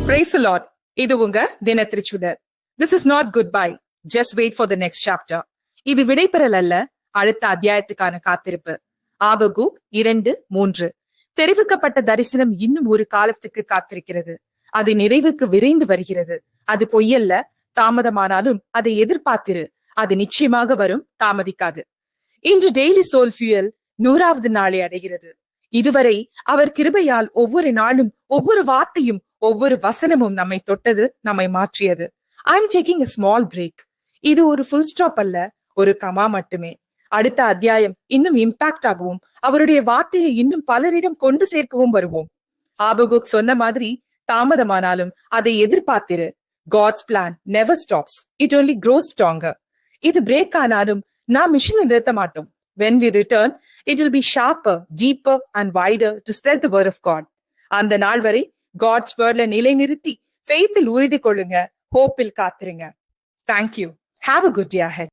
Praise the Lord. இது உங்க தினத்திருச்சுடர். This is not goodbye. Just wait for the next chapter. இது விடைபெறல் அல்ல, அடுத்த அத்தியாயத்துக்கான காத்திருப்பு. ஆபகூக் 2:3. தெரிவிக்கப்பட்ட தரிசனம் இன்னும் ஒரு காலத்துக்கு காத்திருக்கிறது. அது நிறைவுக்கு விரைந்து வருகிறது. அது பொய்யல்ல, தாமதமானாலும் அதை எதிர்பார்த்திரு. அது நிச்சயமாக வரும், தாமதிக்காது. இன்று டெய்லி சோல் ஃபியூயல் 100வது நாளை அடைகிறது. இதுவரை அவர் கிருபையால் ஒவ்வொரு நாளும் ஒவ்வொரு வார்த்தையும் ஒவ்வொரு வசனமும் நம்மை தொட்டது, நம்மை மாற்றியது. I am taking a small break. இது ஒரு ஃபுல் ஸ்டாப் அல்ல, ஒரு கமா மட்டுமே. அடுத்த அத்தியாயம் இன்னும் இம்பாக்ட் ஆகவும் அவருடைய வார்த்தையை இன்னும் பலரிடம் கொண்டு சேர்க்கவும் வருவோம். ஆபகுக் சொன்ன மாதிரி தாமதமானாலும் அதை எதிர்பார்த்திரு. God's plan never stops. It only grows stronger. இது பிரேக் ஆனாலும் நாம் மிஷனை நிறுத்த மாட்டோம். When we return, it will be sharper, deeper and wider to spread the word of God. அந்த நாள் வரை God's wordல நிலை நிறுத்தி faithல் உறுதி கொள்ளுங்க, hopeல் காத்திருங்க. Thank you. Have a good day ahead.